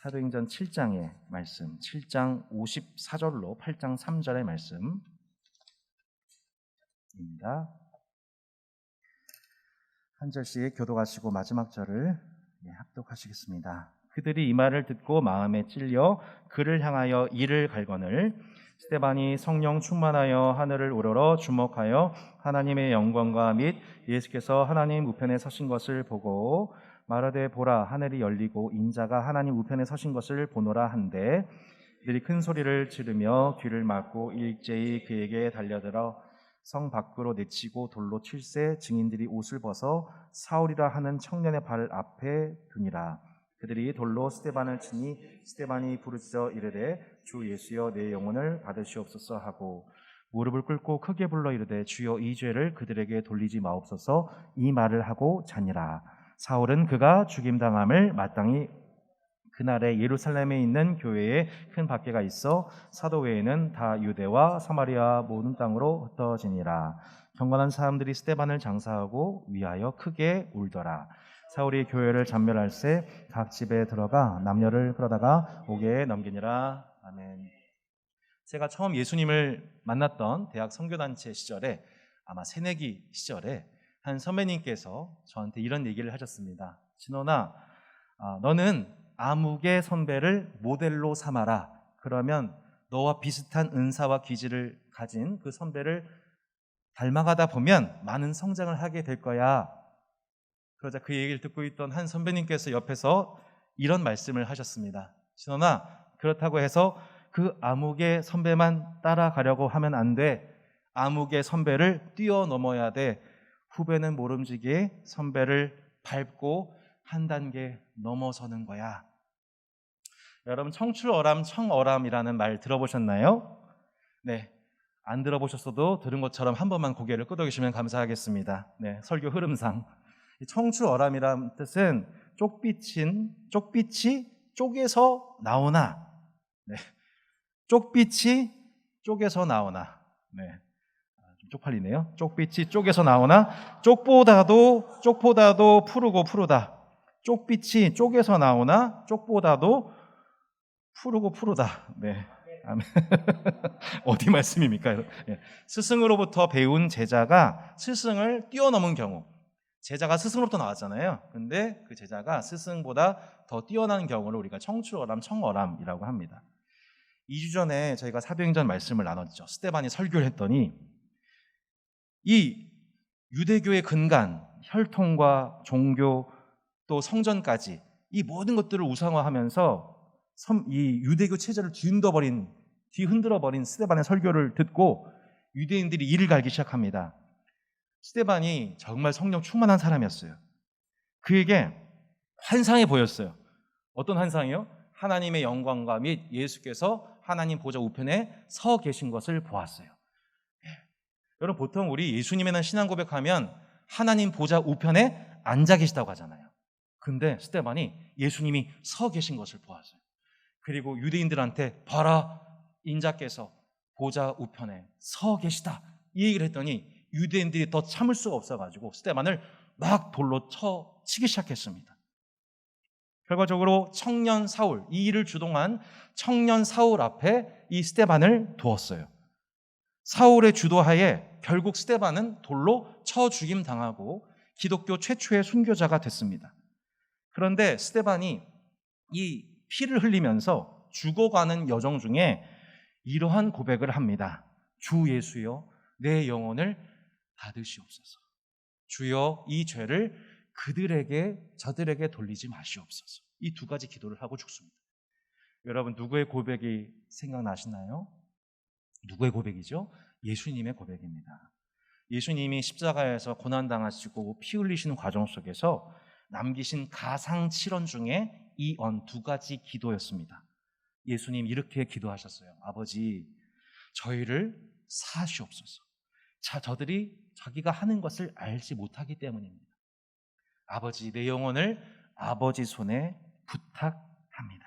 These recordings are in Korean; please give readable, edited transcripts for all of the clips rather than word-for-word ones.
사도행전 7장의 말씀, 7장 54절로 8장 3절의 말씀입니다. 한 절씩 교독하시고 마지막 절을 합독하시겠습니다. 그들이 이 말을 듣고 마음에 찔려 그를 향하여 이를 갈거늘 스데반이 성령 충만하여 하늘을 우러러 주목하여 하나님의 영광과 및 예수께서 하나님 우편에 서신 것을 보고 말하되 보라 하늘이 열리고 인자가 하나님 우편에 서신 것을 보노라 한데 그들이 큰 소리를 지르며 귀를 막고 일제히 그에게 달려들어 성 밖으로 내치고 돌로 칠세 증인들이 옷을 벗어 사울이라 하는 청년의 발 앞에 두니라. 그들이 돌로 스데반을 치니 스데반이 부르짖어 이르되 주 예수여 내 영혼을 받으시옵소서 하고 무릎을 꿇고 크게 불러 이르되 주여 이 죄를 그들에게 돌리지 마옵소서 이 말을 하고 자니라. 사울은 그가 죽임당함을 마땅히 그날에 예루살렘에 있는 교회에 큰 박해가 있어 사도 외에는 다 유대와 사마리아 모든 땅으로 흩어지니라. 경건한 사람들이 스데반을 장사하고 위하여 크게 울더라. 사울이 교회를 잔멸할새 각 집에 들어가 남녀를 끌어다가 옥에 넘기니라. 아멘. 제가 처음 예수님을 만났던 대학 선교단체 시절에 아마 새내기 시절에 한 선배님께서 저한테 이런 얘기를 하셨습니다. 진원아, 너는 아무개 선배를 모델로 삼아라. 그러면 너와 비슷한 은사와 기질을 가진 그 선배를 닮아가다 보면 많은 성장을 하게 될 거야. 그러자 그 얘기를 듣고 있던 한 선배님께서 옆에서 이런 말씀을 하셨습니다. 진원아, 그렇다고 해서 그 아무개 선배만 따라가려고 하면 안 돼. 아무개 선배를 뛰어넘어야 돼. 후배는 모름지기에 선배를 밟고 한 단계 넘어서는 거야. 여러분 청출어람 청어람이라는 말 들어보셨나요? 네, 안 들어보셨어도 들은 것처럼 한 번만 고개를 끄덕이시면 감사하겠습니다. 네, 설교 흐름상 청출어람이라는 뜻은 쪽빛이 쪽에서 나오나, 네, 쪽빛이 쪽에서 나오나, 네, 좀 쪽팔리네요. 쪽빛이 쪽에서 나오나 쪽보다도 푸르다. 쪽빛이 쪽에서 나오나 쪽보다도 푸르다. 네. 어디 말씀입니까? 스승으로부터 배운 제자가 스승을 뛰어넘은 경우, 제자가 스승으로부터 나왔잖아요. 근데 그 제자가 스승보다 더 뛰어난 경우를 우리가 청출어람, 청어람이라고 합니다. 2주 전에 저희가 사도행전 말씀을 나눴죠. 스데반이 설교를 했더니 이 유대교의 근간, 혈통과 종교 또 성전까지 이 모든 것들을 우상화하면서 이 유대교 체제를 뒤흔들어 버린 스데반의 설교를 듣고 유대인들이 이를 갈기 시작합니다. 스데반이 정말 성령 충만한 사람이었어요. 그에게 환상이 보였어요. 어떤 환상이요? 하나님의 영광과 및 예수께서 하나님 보좌 우편에 서 계신 것을 보았어요. 여러분 보통 우리 예수님에 대한 신앙 고백하면 하나님 보좌 우편에 앉아 계시다고 하잖아요. 근데 스데반이 예수님이 서 계신 것을 보았어요. 그리고 유대인들한테 봐라, 인자께서 보좌 우편에 서 계시다 이 얘기를 했더니 유대인들이 더 참을 수가 없어가지고 스데반을 막 돌로 치기 시작했습니다. 결과적으로 청년 사울, 이 일을 주동한 청년 사울 앞에 이 스데반을 두었어요. 사울의 주도하에 결국 스데반은 돌로 쳐 죽임 당하고 기독교 최초의 순교자가 됐습니다. 그런데 스데반이 이 피를 흘리면서 죽어가는 여정 중에 이러한 고백을 합니다. 주 예수여 내 영혼을 받으시옵소서. 주여 이 죄를 저들에게 돌리지 마시옵소서. 이 두 가지 기도를 하고 죽습니다. 여러분 누구의 고백이 생각나시나요? 누구의 고백이죠? 예수님의 고백입니다. 예수님이 십자가에서 고난당하시고 피 흘리시는 과정 속에서 남기신 가상 7원 중에 이 두 가지 기도였습니다. 예수님 이렇게 기도하셨어요. 아버지, 저희를 사하시옵소서. 저들이 자기가 하는 것을 알지 못하기 때문입니다. 아버지, 내 영혼을 아버지 손에 부탁합니다.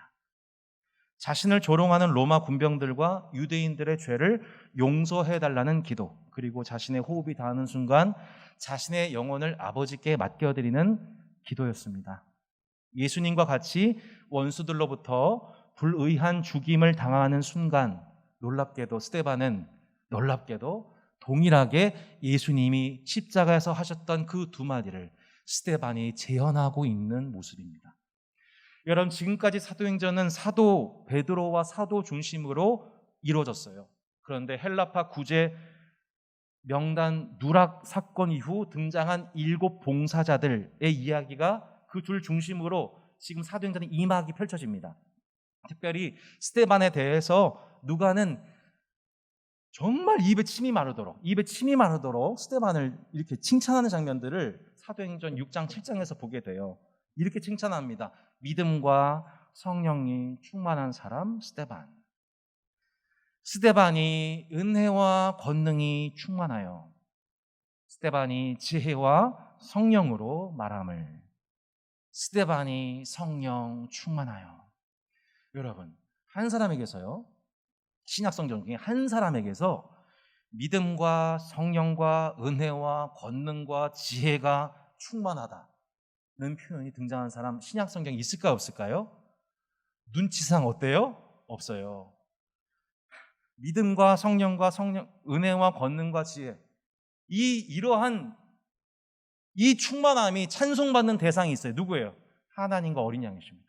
자신을 조롱하는 로마 군병들과 유대인들의 죄를 용서해달라는 기도, 그리고 자신의 호흡이 닿는 순간 자신의 영혼을 아버지께 맡겨드리는 기도였습니다. 예수님과 같이 원수들로부터 불의한 죽임을 당하는 순간 놀랍게도 스데반은 동일하게 예수님이 십자가에서 하셨던 그 두 마디를 스데반이 재현하고 있는 모습입니다. 여러분, 지금까지 사도행전은 사도 베드로와 사도 중심으로 이루어졌어요. 그런데 헬라파 구제 명단 누락 사건 이후 등장한 7 봉사자들의 이야기가 그 둘 중심으로 지금 사도행전의 2막이 펼쳐집니다. 특별히 스데반에 대해서 누가는 정말 입에 침이 마르도록 스데반을 이렇게 칭찬하는 장면들을 사도행전 6장 7장에서 보게 돼요. 이렇게 칭찬합니다. 믿음과 성령이 충만한 사람 스데반. 스데반이 은혜와 권능이 충만하여 스데반이 지혜와 성령으로 말함을. 스데반이 성령 충만하여. 여러분, 한 사람에게서요, 신약성경 중에 한 사람에게서 믿음과 성령과 은혜와 권능과 지혜가 충만하다는 표현이 등장한 사람 신약성경에 있을까 없을까요? 눈치상 어때요? 없어요. 믿음과 성령과 은혜와 권능과 지혜, 이러한 이 충만함이 찬송받는 대상이 있어요. 누구예요? 하나님과 어린 양이십니다.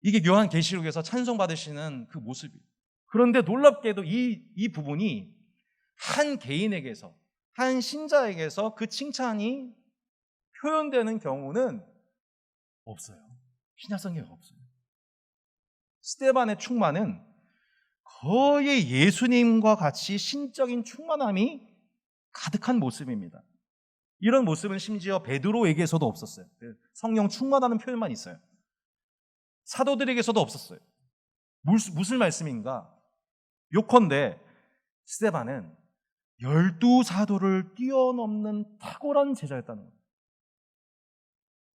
이게 요한계시록에서 찬송받으시는 그 모습이에요. 그런데 놀랍게도 이 부분이 한 개인에게서, 한 신자에게서 그 칭찬이 표현되는 경우는 없어요. 신약성경에 없어요. 스데반의 충만은 거의 예수님과 같이 신적인 충만함이 가득한 모습입니다. 이런 모습은 심지어 베드로에게서도 없었어요. 성령 충만하는 표현만 있어요. 사도들에게서도 없었어요. 무슨 말씀인가? 요컨대 스데반은 12사도를 뛰어넘는 탁월한 제자였다는 겁니다.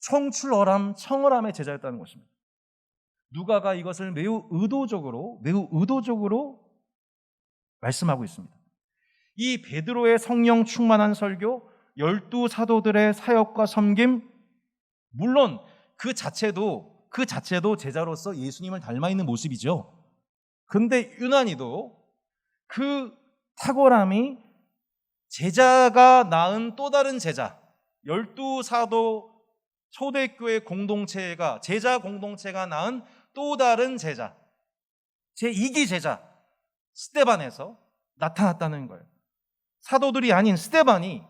청출어람, 청어람의 제자였다는 것입니다. 누가가 이것을 매우 의도적으로 말씀하고 있습니다. 이 베드로의 성령 충만한 설교, 12사도들의 사역과 섬김, 물론 그 자체도 제자로서 예수님을 닮아 있는 모습이죠. 근데 유난히도 그 탁월함이 제자가 낳은 또 다른 제자, 12사도 초대교회 공동체가, 제자 공동체가 낳은 또 다른 제자, 제2기 제자 스데반에서 나타났다는 거예요. 사도들이 아닌 스데반이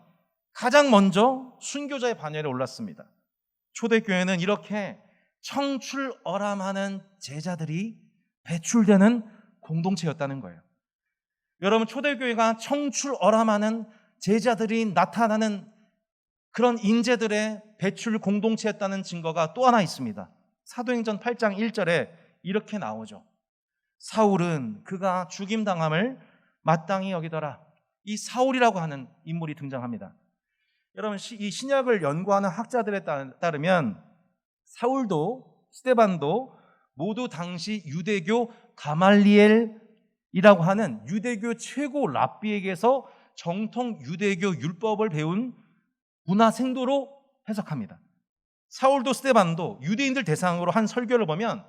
가장 먼저 순교자의 반열에 올랐습니다. 초대교회는 이렇게 청출어람하는 제자들이 배출되는 공동체였다는 거예요. 여러분, 초대교회가 청출어람하는 제자들이 나타나는 그런 인재들의 배출 공동체였다는 증거가 또 하나 있습니다. 사도행전 8장 1절에 이렇게 나오죠. 사울은 그가 죽임당함을 마땅히 여기더라. 이 사울이라고 하는 인물이 등장합니다. 여러분, 이 신약을 연구하는 학자들에 따르면 사울도 스데반도 모두 당시 유대교 가말리엘이라고 하는 유대교 최고 랍비에게서 정통 유대교 율법을 배운 문화생도로 해석합니다. 사울도 스데반도 유대인들 대상으로 한 설교를 보면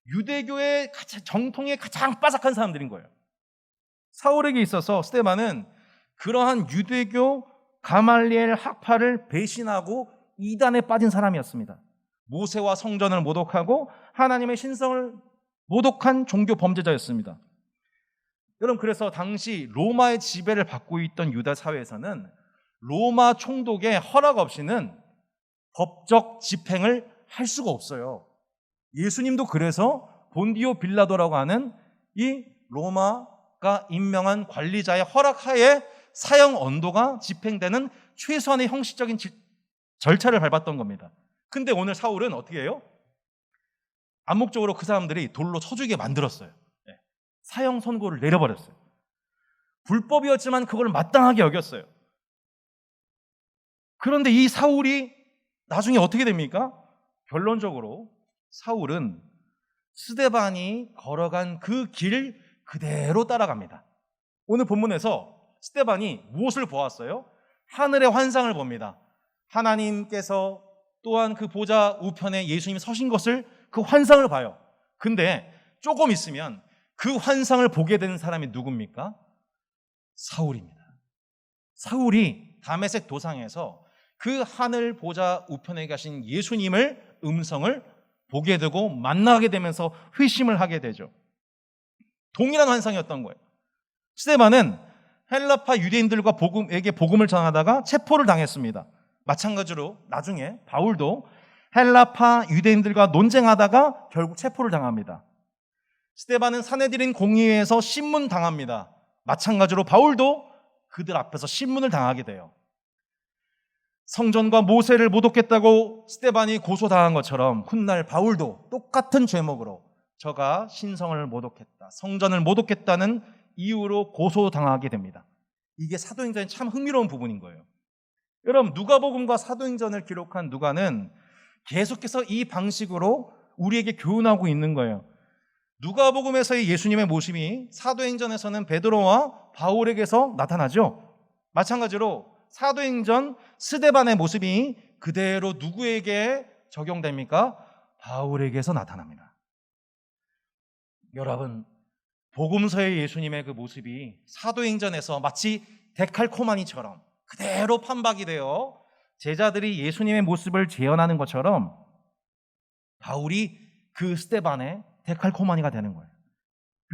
유대교의 정통에 가장 빠삭한 사람들인 거예요. 사울에게 있어서 스데반은 그러한 유대교 가말리엘 학파를 배신하고 이단에 빠진 사람이었습니다. 모세와 성전을 모독하고 하나님의 신성을 모독한 종교 범죄자였습니다. 여러분, 그래서 당시 로마의 지배를 받고 있던 유다 사회에서는 로마 총독의 허락 없이는 법적 집행을 할 수가 없어요. 예수님도 그래서 본디오 빌라도라고 하는 이 로마가 임명한 관리자의 허락하에 사형 언도가 집행되는 최소한의 형식적인 절차를 밟았던 겁니다. 근데 오늘 사울은 어떻게 해요? 암묵적으로 그 사람들이 돌로 쳐 죽이게 만들었어요. 사형 선고를 내려버렸어요. 불법이었지만 그걸 마땅하게 여겼어요. 그런데 이 사울이 나중에 어떻게 됩니까? 결론적으로 사울은 스데반이 걸어간 그 길 그대로 따라갑니다. 오늘 본문에서 스데반이 무엇을 보았어요? 하늘의 환상을 봅니다. 하나님께서 또한 그 보좌 우편에 예수님이 서신 것을 그 환상을 봐요. 근데 조금 있으면 그 환상을 보게 되는 사람이 누굽니까? 사울입니다. 사울이 다메섹 도상에서 그 하늘 보좌 우편에 계신 예수님을 음성을 보게 되고 만나게 되면서 회심을 하게 되죠. 동일한 환상이었던 거예요. 스데반은 헬라파 유대인들과 복음을 전하다가 체포를 당했습니다. 마찬가지로 나중에 바울도 헬라파 유대인들과 논쟁하다가 결국 체포를 당합니다. 스데반은 사내들인 공의회에서 신문 당합니다. 마찬가지로 바울도 그들 앞에서 신문을 당하게 돼요. 성전과 모세를 모독했다고 스데반이 고소당한 것처럼 훗날 바울도 똑같은 죄목으로 저가 신성을 모독했다, 성전을 모독했다는 이유로 고소당하게 됩니다. 이게 사도행전의 참 흥미로운 부분인 거예요. 여러분, 누가복음과 사도행전을 기록한 누가는 계속해서 이 방식으로 우리에게 교훈하고 있는 거예요. 누가복음에서의 예수님의 모습이 사도행전에서는 베드로와 바울에게서 나타나죠. 마찬가지로 사도행전 스데반의 모습이 그대로 누구에게 적용됩니까? 바울에게서 나타납니다. 여러분, 복음서의 예수님의 그 모습이 사도행전에서 마치 데칼코마니처럼 그대로 판박이 되어 제자들이 예수님의 모습을 재현하는 것처럼 바울이 그 스데반의 데칼코마니가 되는 거예요.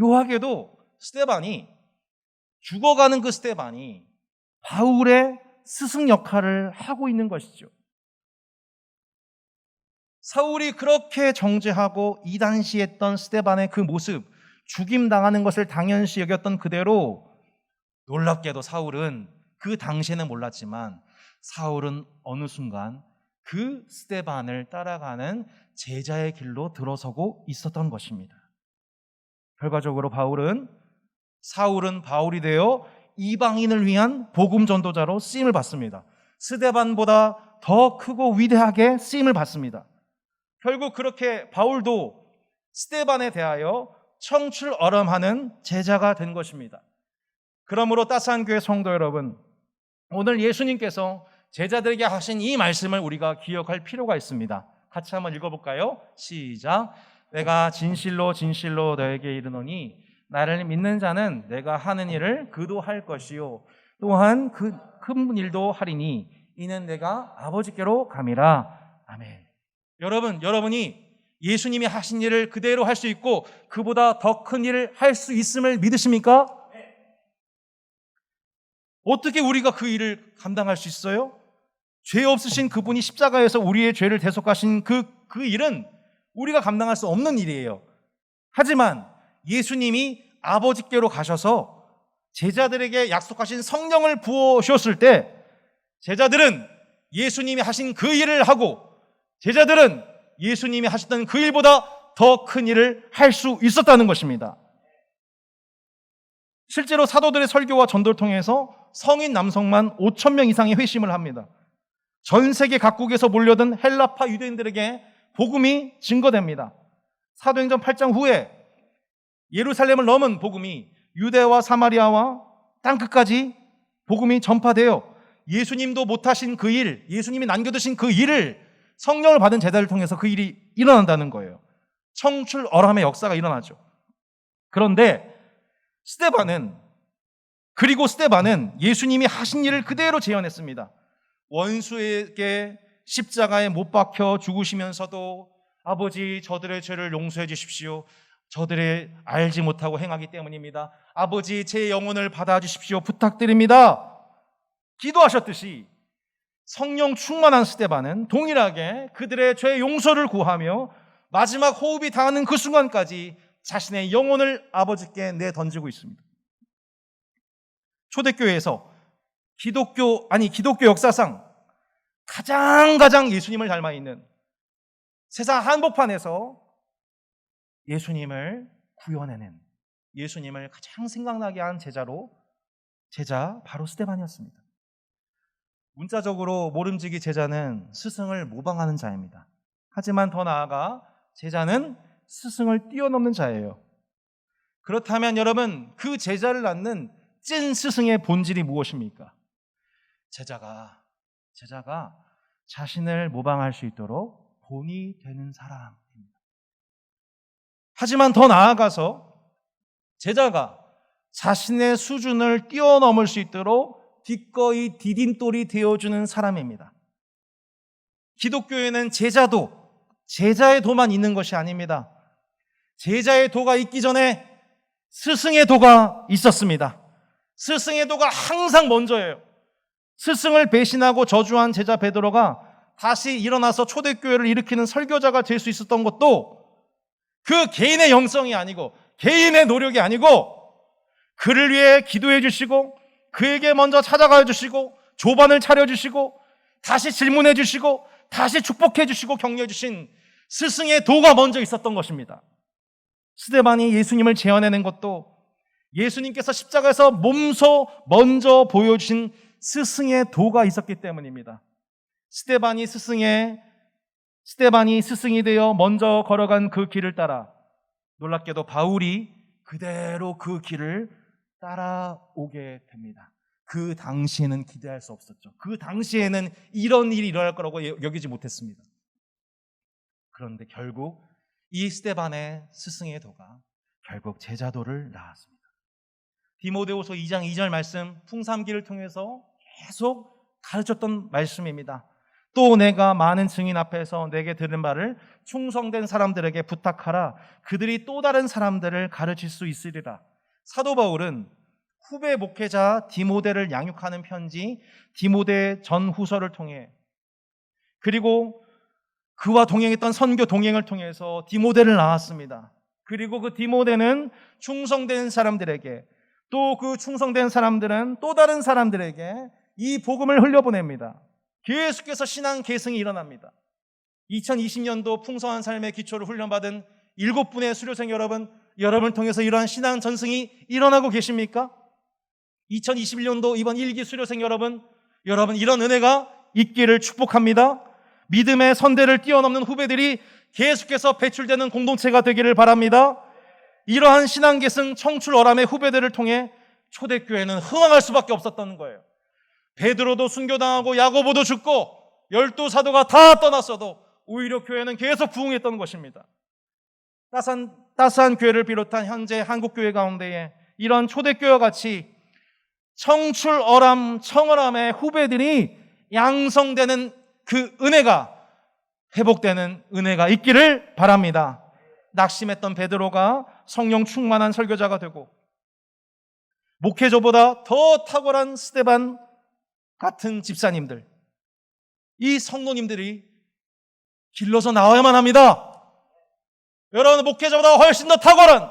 묘하게도 스데반이, 죽어가는 그 스데반이 바울의 스승 역할을 하고 있는 것이죠. 사울이 그렇게 정죄하고 이단시했던 스데반의 그 모습, 죽임당하는 것을 당연시 여겼던 그대로 놀랍게도 사울은 그 당시에는 몰랐지만 사울은 어느 순간 그 스데반을 따라가는 제자의 길로 들어서고 있었던 것입니다. 결과적으로 사울은 바울이 되어 이방인을 위한 복음 전도자로 쓰임을 받습니다. 스데반보다 더 크고 위대하게 쓰임을 받습니다. 결국 그렇게 바울도 스데반에 대하여 청출어람하는 제자가 된 것입니다. 그러므로 따스한 교회 성도 여러분, 오늘 예수님께서 제자들에게 하신 이 말씀을 우리가 기억할 필요가 있습니다. 같이 한번 읽어볼까요? 시작. 내가 진실로 진실로 너에게 이르노니 나를 믿는 자는 내가 하는 일을 그도 할 것이요 또한 그 큰 일도 하리니 이는 내가 아버지께로 감이라. 아멘. 여러분이 예수님이 하신 일을 그대로 할 수 있고 그보다 더 큰 일을 할 수 있음을 믿으십니까? 어떻게 우리가 그 일을 감당할 수 있어요? 죄 없으신 그분이 십자가에서 우리의 죄를 대속하신 그 일은 우리가 감당할 수 없는 일이에요. 하지만 예수님이 아버지께로 가셔서 제자들에게 약속하신 성령을 부어주셨을 때 제자들은 예수님이 하신 그 일을 하고 제자들은 예수님이 하셨던 그 일보다 더 큰 일을 할 수 있었다는 것입니다. 실제로 사도들의 설교와 전도를 통해서 성인 남성만 5,000명 이상이 회심을 합니다. 전 세계 각국에서 몰려든 헬라파 유대인들에게 복음이 증거됩니다. 사도행전 8장 후에 예루살렘을 넘은 복음이 유대와 사마리아와 땅끝까지 복음이 전파되어 예수님도 못하신 그 일, 예수님이 남겨두신 그 일을 성령을 받은 제자를 통해서 그 일이 일어난다는 거예요. 청출어람의 역사가 일어나죠. 그런데 스데반은 예수님이 하신 일을 그대로 재현했습니다. 원수에게 십자가에 못 박혀 죽으시면서도 아버지 저들의 죄를 용서해 주십시오. 저들의 알지 못하고 행하기 때문입니다. 아버지 제 영혼을 받아주십시오. 부탁드립니다. 기도하셨듯이 성령 충만한 스데반은 동일하게 그들의 죄 용서를 구하며 마지막 호흡이 닿는 그 순간까지 자신의 영혼을 아버지께 내던지고 있습니다. 초대교회에서 기독교 역사상 가장 예수님을 닮아 있는 세상 한복판에서 예수님을 구현해낸, 예수님을 가장 생각나게 한 제자 바로 스데반이었습니다. 문자적으로 모름지기 제자는 스승을 모방하는 자입니다. 하지만 더 나아가 제자는 스승을 뛰어넘는 자예요. 그렇다면 여러분, 그 제자를 낳는 찐 스승의 본질이 무엇입니까? 제자가 자신을 모방할 수 있도록 본이 되는 사람입니다. 하지만 더 나아가서 제자가 자신의 수준을 뛰어넘을 수 있도록 기꺼이 디딤돌이 되어주는 사람입니다. 기독교에는 제자의 도만 있는 것이 아닙니다. 제자의 도가 있기 전에 스승의 도가 있었습니다. 스승의 도가 항상 먼저예요. 스승을 배신하고 저주한 제자 베드로가 다시 일어나서 초대교회를 일으키는 설교자가 될 수 있었던 것도 그 개인의 영성이 아니고 개인의 노력이 아니고 그를 위해 기도해 주시고 그에게 먼저 찾아가 주시고 조반을 차려 주시고 다시 질문해 주시고 다시 축복해 주시고 격려해 주신 스승의 도가 먼저 있었던 것입니다. 스데반이 예수님을 재현해낸 것도 예수님께서 십자가에서 몸소 먼저 보여주신 스승의 도가 있었기 때문입니다. 스데반이 스승이 되어 먼저 걸어간 그 길을 따라 놀랍게도 바울이 그대로 그 길을 따라오게 됩니다. 그 당시에는 기대할 수 없었죠. 그 당시에는 이런 일이 일어날 거라고 여기지 못했습니다. 그런데 결국 이 스데반의 스승의 도가 결국 제자도를 낳았습니다. 디모데후서 2장 2절 말씀 풍삼기를 통해서 계속 가르쳤던 말씀입니다. 또 내가 많은 증인 앞에서 내게 들은 바를 충성된 사람들에게 부탁하라. 그들이 또 다른 사람들을 가르칠 수 있으리라. 사도 바울은 후배 목회자 디모데를 양육하는 편지 디모데 전후서를 통해 그리고 그와 동행했던 선교 동행을 통해서 디모데를 낳았습니다. 그리고 그 디모데는 충성된 사람들에게 또 그 충성된 사람들은 또 다른 사람들에게 이 복음을 흘려보냅니다. 계속해서 신앙 계승이 일어납니다. 2020년도 풍성한 삶의 기초를 훈련받은 7분의 수료생 여러분을 통해서 이러한 신앙 전승이 일어나고 계십니까? 2021년도 이번 1기 수료생 여러분 이런 은혜가 있기를 축복합니다. 믿음의 선대를 뛰어넘는 후배들이 계속해서 배출되는 공동체가 되기를 바랍니다. 이러한 신앙 계승 청출 어람의 후배들을 통해 초대교회는 흥황할 수밖에 없었던 거예요. 베드로도 순교당하고 야고보도 죽고 12사도가 다 떠났어도 오히려 교회는 계속 부흥했던 것입니다. 따스한 교회를 비롯한 현재 한국교회 가운데에 이런 초대교회와 같이 청어람의 후배들이 양성되는 그 은혜가 회복되는 은혜가 있기를 바랍니다. 낙심했던 베드로가 성령 충만한 설교자가 되고 목회자보다 더 탁월한 스데반 같은 집사님들, 이 성도님들이 길러서 나와야만 합니다. 여러분, 목회자보다 훨씬 더 탁월한,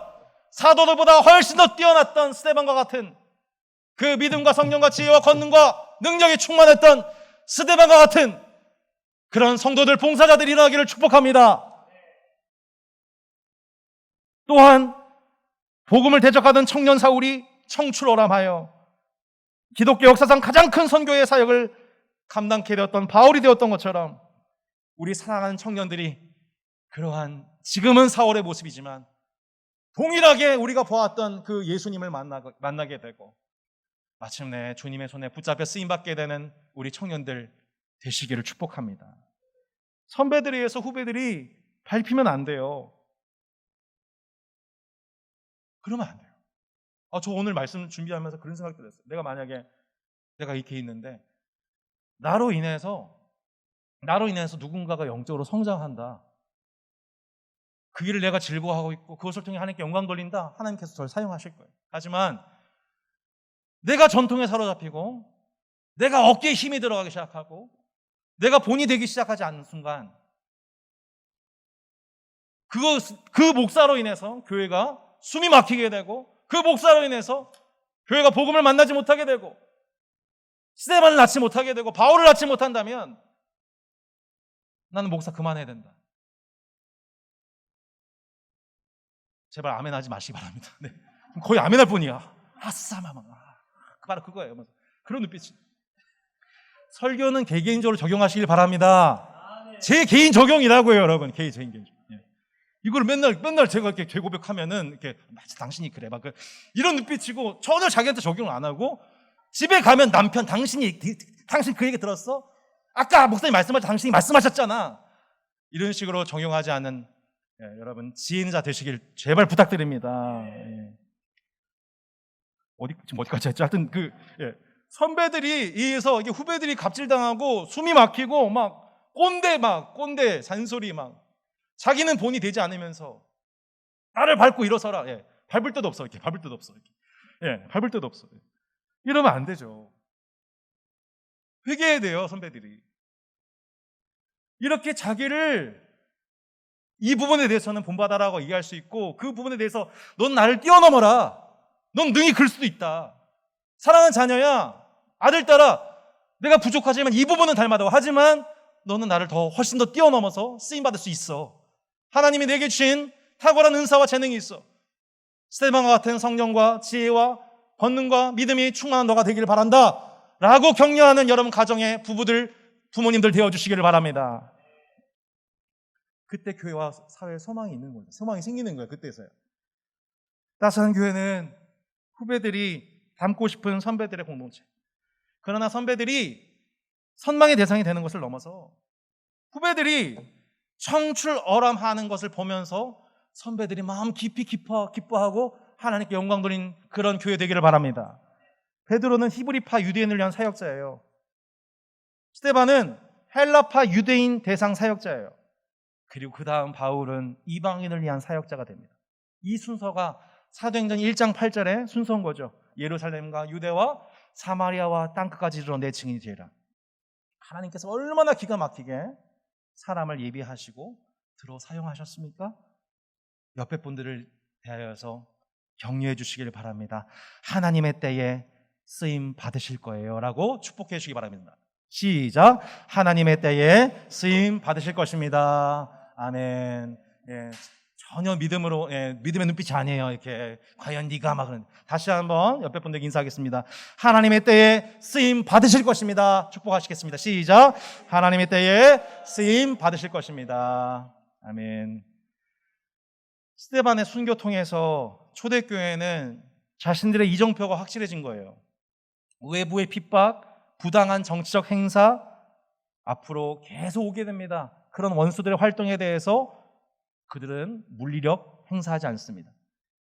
사도들보다 훨씬 더 뛰어났던 스데반과 같은 그 믿음과 성령과 지혜와 권능과 능력이 충만했던 스데반과 같은 그런 성도들, 봉사자들이 일어나기를 축복합니다. 또한 복음을 대적하던 청년 사울이 청출어람하여 기독교 역사상 가장 큰 선교의 사역을 감당케 되었던 바울이 되었던 것처럼 우리 사랑하는 청년들이 그러한 지금은 사울의 모습이지만 동일하게 우리가 보았던 그 예수님을 만나게 되고 마침내 주님의 손에 붙잡혀 쓰임받게 되는 우리 청년들 되시기를 축복합니다. 선배들에 의해서 후배들이 밟히면 안 돼요. 그러면 안 돼요. 저 오늘 말씀 준비하면서 그런 생각이 들었어요. 내가 만약에 내가 이렇게 있는데 나로 인해서 누군가가 영적으로 성장한다. 그 일을 내가 즐거워하고 있고 그것을 통해 하나님께 영광 돌린다. 하나님께서 저를 사용하실 거예요. 하지만 내가 전통에 사로잡히고 내가 어깨에 힘이 들어가기 시작하고 내가 본이 되기 시작하지 않는 순간 그 목사로 인해서 교회가 숨이 막히게 되고 그 목사로 인해서 교회가 복음을 만나지 못하게 되고 스데반을 낳지 못하게 되고 바울을 낳지 못한다면 나는 목사 그만해야 된다. 제발 아멘 하지 마시기 바랍니다. 네. 거의 아멘 할 뿐이야. 아싸마마. 바로 그거예요. 그런 눈빛이. 설교는 개개인적으로 적용하시길 바랍니다. 제 개인 적용이라고요, 여러분. 개인 적용. 이걸 맨날 제가 이렇게 죄고백하면은 이렇게 당신이 그래 막 이런 눈빛이고 전혀 자기한테 적용을 안 하고 집에 가면 남편 당신 그 얘기 들었어? 아까 목사님 당신이 말씀하셨잖아. 이런 식으로 정용하지 않는 여러분 지혜 있는 자 되시길 제발 부탁드립니다. 지금 어디까지 했죠? 하여튼 선배들이 의해서 이게 후배들이 갑질당하고 숨이 막히고 꼰대 잔소리 자기는 본이 되지 않으면서 나를 밟고 일어서라. 밟을 데도 없어. 밟을 데도 없어. 밟을 데도 없어. 이러면 안 되죠. 회개해야 돼요, 선배들이. 이렇게 자기를 이 부분에 대해서는 본받아라고 얘기할 수 있고, 그 부분에 대해서 넌 나를 뛰어넘어라. 넌 능히 그럴 수도 있다. 사랑하는 자녀야, 아들, 딸아, 내가 부족하지만 이 부분은 닮아도 하지만 너는 나를 훨씬 더 뛰어넘어서 쓰임받을 수 있어. 하나님이 내게 주신 탁월한 은사와 재능이 있어. 스테반과 같은 성령과 지혜와 권능과 믿음이 충만한 너가 되기를 바란다 라고 격려하는 여러분 가정의 부부들, 부모님들 되어주시기를 바랍니다. 그때 교회와 사회에 소망이 있는 거죠. 소망이 생기는 거예요. 그때서요. 따스한 교회는 후배들이 닮고 싶은 선배들의 공동체. 그러나 선배들이 선망의 대상이 되는 것을 넘어서 후배들이 청출어람하는 것을 보면서 선배들이 마음 깊이 기뻐하고 하나님께 영광 돌린 그런 교회 되기를 바랍니다. 베드로는 히브리파 유대인을 위한 사역자예요. 스데반은 헬라파 유대인 대상 사역자예요. 그리고 그 다음 바울은 이방인을 위한 사역자가 됩니다. 이 순서가 사도행전 1장 8절의 순서인 거죠. 예루살렘과 유대와 사마리아와 땅끝까지 이르러 내 증인이 되리라. 하나님께서 얼마나 기가 막히게 사람을 예비하시고 들어 사용하셨습니까? 옆에 분들을 대하여서 격려해 주시길 바랍니다. 하나님의 때에 쓰임 받으실 거예요 라고 축복해 주시기 바랍니다. 시작. 하나님의 때에 쓰임 받으실 것입니다. 아멘. 전혀 믿음의 눈빛이 아니에요. 이렇게 과연 네가 그런. 다시 한번 옆에 분들에게 인사하겠습니다. 하나님의 때에 쓰임 받으실 것입니다. 축복하시겠습니다. 시작. 하나님의 때에 쓰임 받으실 것입니다. 아멘. 스데반의 순교 통해서 초대교회는 자신들의 이정표가 확실해진 거예요. 외부의 핍박, 부당한 정치적 행사 앞으로 계속 오게 됩니다. 그런 원수들의 활동에 대해서 그들은 물리력 행사하지 않습니다.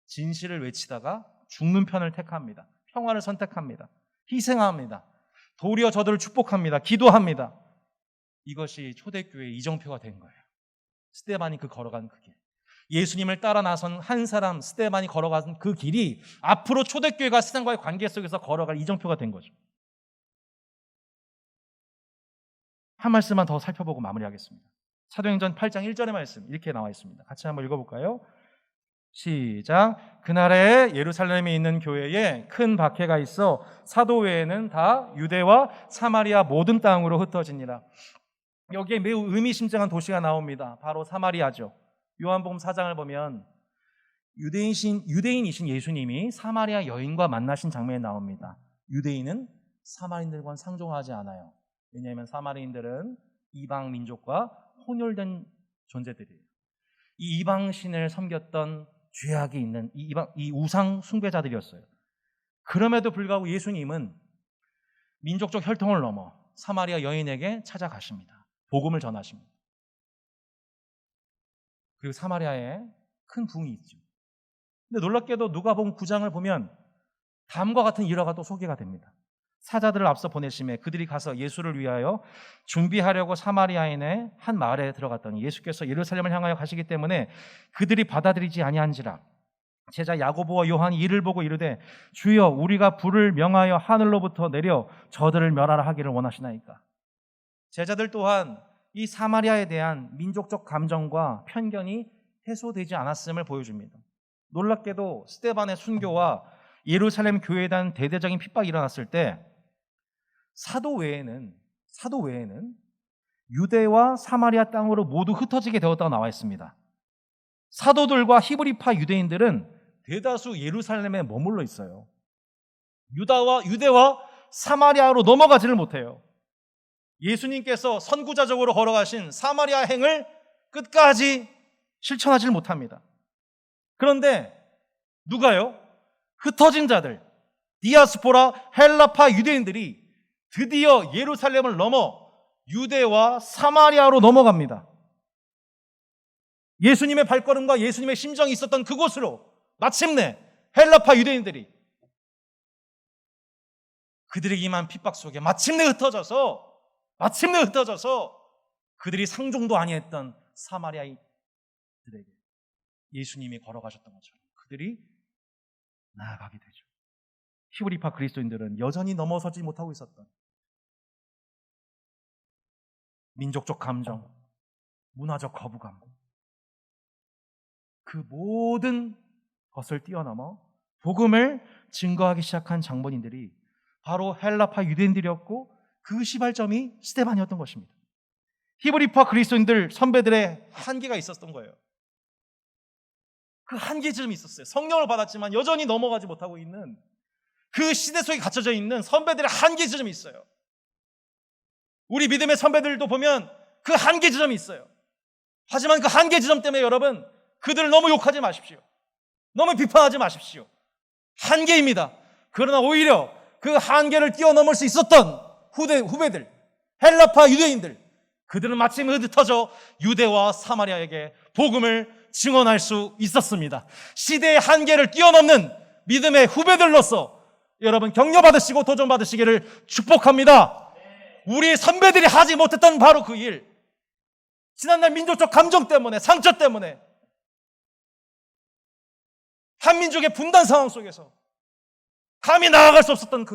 진실을 외치다가 죽는 편을 택합니다. 평화를 선택합니다. 희생합니다. 도리어 저들을 축복합니다. 기도합니다. 이것이 초대교회의 이정표가 된 거예요. 스데반이 걸어간 그 길. 예수님을 따라 나선 한 사람 스데반이 걸어간 그 길이 앞으로 초대교회가 세상과의 관계 속에서 걸어갈 이정표가 된 거죠. 한 말씀만 더 살펴보고 마무리하겠습니다. 사도행전 8장 1절의 말씀 이렇게 나와 있습니다. 같이 한번 읽어볼까요? 시작. 그날에 예루살렘에 있는 교회에 큰 박해가 있어 사도 외에는 다 유대와 사마리아 모든 땅으로 흩어지니라. 여기에 매우 의미심장한 도시가 나옵니다. 바로 사마리아죠. 요한복음 4장을 보면 유대인이신 예수님이 사마리아 여인과 만나신 장면이 나옵니다. 유대인은 사마리인들과는 상종하지 않아요. 왜냐하면 사마리인들은 이방 민족과 혼혈된 존재들이에요. 이 이방신을 섬겼던 죄악이 있는 이 우상 숭배자들이었어요. 그럼에도 불구하고 예수님은 민족적 혈통을 넘어 사마리아 여인에게 찾아가십니다. 복음을 전하십니다. 그리고 사마리아에 큰 부흥이 있죠. 근데 놀랍게도 누가복음 9장을 보면 다음과 같은 일화가 또 소개가 됩니다. 사자들을 앞서 보내심에 그들이 가서 예수를 위하여 준비하려고 사마리아인의 한 마을에 들어갔더니 예수께서 예루살렘을 향하여 가시기 때문에 그들이 받아들이지 아니한지라. 제자 야고보와 요한이 이를 보고 이르되 주여 우리가 불을 명하여 하늘로부터 내려 저들을 멸하라 하기를 원하시나이까. 제자들 또한 이 사마리아에 대한 민족적 감정과 편견이 해소되지 않았음을 보여줍니다. 놀랍게도 스데반의 순교와 예루살렘 교회에 대한 대대적인 핍박이 일어났을 때 사도 외에는 유대와 사마리아 땅으로 모두 흩어지게 되었다고 나와 있습니다. 사도들과 히브리파 유대인들은 대다수 예루살렘에 머물러 있어요. 유대와 사마리아로 넘어가지를 못해요. 예수님께서 선구자적으로 걸어가신 사마리아 행을 끝까지 실천하지를 못합니다. 그런데 누가요? 흩어진 자들, 디아스포라 헬라파 유대인들이 드디어 예루살렘을 넘어 유대와 사마리아로 넘어갑니다. 예수님의 발걸음과 예수님의 심정이 있었던 그곳으로 마침내 헬라파 유대인들이 그들에게 임한 핍박 속에 마침내 흩어져서 그들이 상종도 아니했던 사마리아인들에게 예수님이 걸어가셨던 것처럼 그들이 나아가게 되죠. 히브리파 그리스도인들은 여전히 넘어서지 못하고 있었던 민족적 감정, 문화적 거부감, 그 모든 것을 뛰어넘어 복음을 증거하기 시작한 장본인들이 바로 헬라파 유대인들이었고 그 시발점이 스데반이었던 것입니다. 히브리파 그리스도인들 선배들의 한계가 있었던 거예요. 그 한계점이 있었어요. 성령을 받았지만 여전히 넘어가지 못하고 있는 그 시대 속에 갇혀져 있는 선배들의 한계 지점이 있어요. 우리 믿음의 선배들도 보면 그 한계 지점이 있어요. 하지만 그 한계 지점 때문에 여러분 그들을 너무 욕하지 마십시오. 너무 비판하지 마십시오. 한계입니다. 그러나 오히려 그 한계를 뛰어넘을 수 있었던 후배들, 헬라파 유대인들, 그들은 마침 흩어져 유대와 사마리아에게 복음을 증언할 수 있었습니다. 시대의 한계를 뛰어넘는 믿음의 후배들로서 여러분 격려받으시고 도전받으시기를 축복합니다. 우리 선배들이 하지 못했던 바로 그 일, 지난날 민족적 감정 때문에, 상처 때문에, 한민족의 분단 상황 속에서 감히 나아갈 수 없었던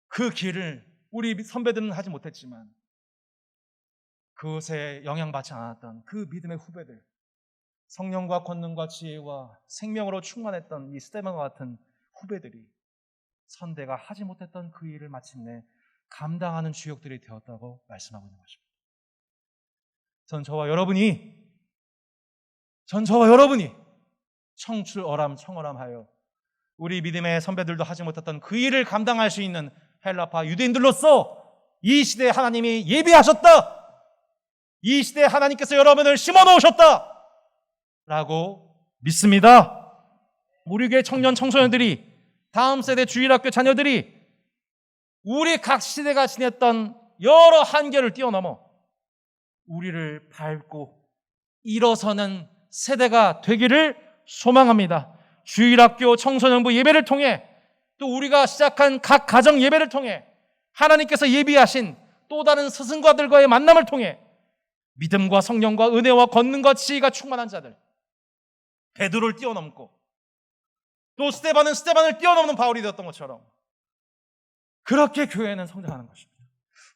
그 길을 우리 선배들은 하지 못했지만 그것에 영향받지 않았던 그 믿음의 후배들, 성령과 권능과 지혜와 생명으로 충만했던 이 스데반과 같은 후배들이 선대가 하지 못했던 그 일을 마침내 감당하는 주역들이 되었다고 말씀하고 있는 것입니다. 전 저와 여러분이 청출어람청어람하여 우리 믿음의 선배들도 하지 못했던 그 일을 감당할 수 있는 헬라파 유대인들로서 이 시대에 하나님이 예비하셨다, 이 시대에 하나님께서 여러분을 심어놓으셨다 라고 믿습니다. 우리 교회 청년 청소년들이, 다음 세대 주일학교 자녀들이 우리 각 시대가 지냈던 여러 한계를 뛰어넘어 우리를 밟고 일어서는 세대가 되기를 소망합니다. 주일학교 청소년부 예배를 통해 또 우리가 시작한 각 가정 예배를 통해 하나님께서 예비하신 또 다른 스승과들과의 만남을 통해 믿음과 성령과 은혜와 권능과 지혜가 충만한 자들, 베드로를 뛰어넘고 또 스데반은 스데반을 뛰어넘는 바울이 되었던 것처럼 그렇게 교회는 성장하는 것입니다.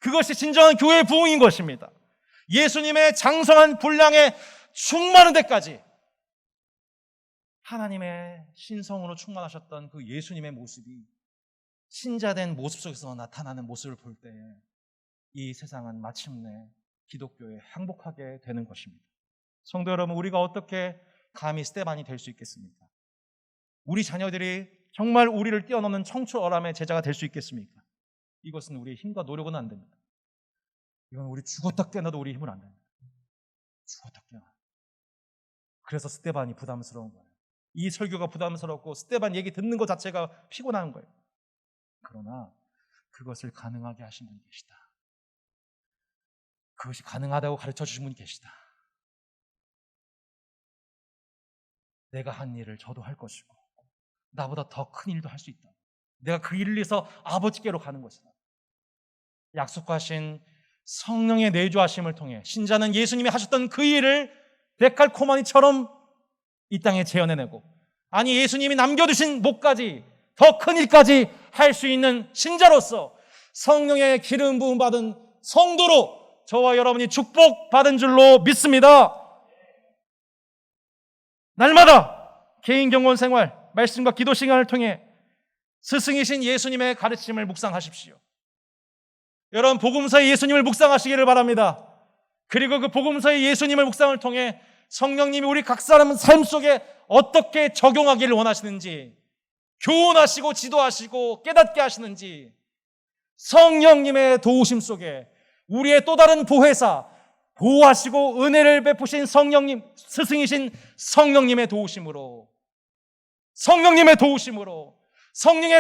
그것이 진정한 교회의 부흥인 것입니다. 예수님의 장성한 분량에 충만한 데까지 하나님의 신성으로 충만하셨던 그 예수님의 모습이 신자된 모습 속에서 나타나는 모습을 볼 때 이 세상은 마침내 기독교에 행복하게 되는 것입니다. 성도 여러분, 우리가 어떻게 감히 스데반이 될 수 있겠습니까? 우리 자녀들이 정말 우리를 뛰어넘는 청출어람의 제자가 될 수 있겠습니까? 이것은 우리의 힘과 노력은 안 됩니다. 이건 우리 죽었다 깨어나도 우리 힘은 안 됩니다. 죽었다 깨어나. 그래서 스데반이 부담스러운 거예요. 이 설교가 부담스럽고 스데반 얘기 듣는 것 자체가 피곤한 거예요. 그러나 그것을 가능하게 하신 분이 계시다. 그것이 가능하다고 가르쳐 주신 분이 계시다. 내가 한 일을 저도 할 것이고 나보다 더 큰 일도 할 수 있다. 내가 그 일을 위해서 아버지께로 가는 것이다. 약속하신 성령의 내주하심을 통해 신자는 예수님이 하셨던 그 일을 데칼코마니처럼 이 땅에 재현해내고, 아니 예수님이 남겨두신 목까지 더 큰 일까지 할 수 있는 신자로서 성령의 기름 부음 받은 성도로 저와 여러분이 축복받은 줄로 믿습니다. 날마다 개인 경건 생활, 말씀과 기도 시간을 통해 스승이신 예수님의 가르침을 묵상하십시오. 여러분, 복음서의 예수님을 묵상하시기를 바랍니다. 그리고 그 복음서의 예수님을 묵상을 통해 성령님이 우리 각 사람 삶 속에 어떻게 적용하기를 원하시는지, 교훈하시고 지도하시고 깨닫게 하시는지, 성령님의 도우심 속에 우리의 또 다른 보혜사, 보호하시고 은혜를 베푸신 성령님, 스승이신 성령님의 도우심으로, 성령의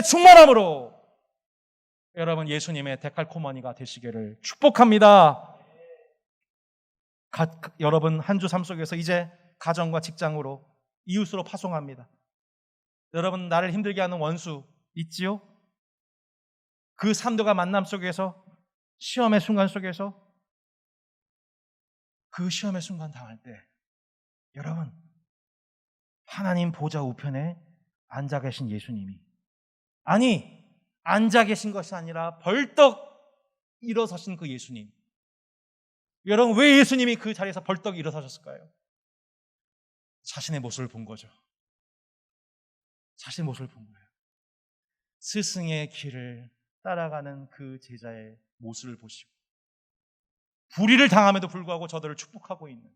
충만함으로 여러분 예수님의 데칼코마니가 되시기를 축복합니다. 여러분 한 주 삶 속에서 이제 가정과 직장으로 이웃으로 파송합니다. 여러분 나를 힘들게 하는 원수 있지요? 그 삶들과 만남 속에서 시험의 순간 속에서 그 시험의 순간 당할 때 여러분 하나님 보좌 우편에 앉아 계신 예수님이 앉아 계신 것이 아니라 벌떡 일어서신 그 예수님. 여러분 왜 예수님이 그 자리에서 벌떡 일어서셨을까요? 자신의 모습을 본 거죠. 자신의 모습을 본 거예요. 스승의 길을 따라가는 그 제자의 모습을 보시고 불의를 당함에도 불구하고 저들을 축복하고 있는,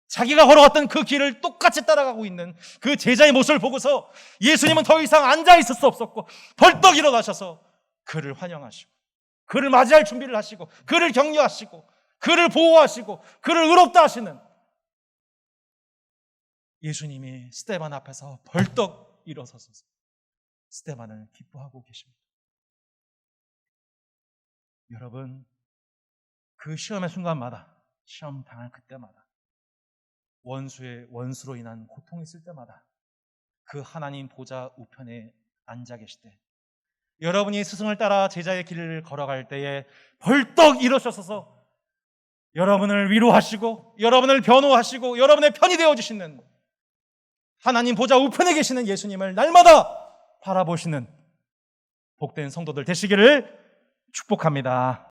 자기가 걸어왔던 그 길을 똑같이 따라가고 있는 그 제자의 모습을 보고서 예수님은 더 이상 앉아 있을 수 없었고 벌떡 일어나셔서 그를 환영하시고 그를 맞이할 준비를 하시고 그를 격려하시고 그를 보호하시고 그를 의롭다 하시는 예수님이 스데반 앞에서 벌떡 일어서서 스데반을 기뻐하고 계십니다. 여러분 그 시험의 순간마다, 시험 당할 그때마다, 원수로 인한 고통이 있을 때마다 그 하나님 보좌 우편에 앉아 계실 때 여러분이 스승을 따라 제자의 길을 걸어갈 때에 벌떡 일어서셔서 여러분을 위로하시고 여러분을 변호하시고 여러분의 편이 되어주시는 하나님 보좌 우편에 계시는 예수님을 날마다 바라보시는 복된 성도들 되시기를 축복합니다.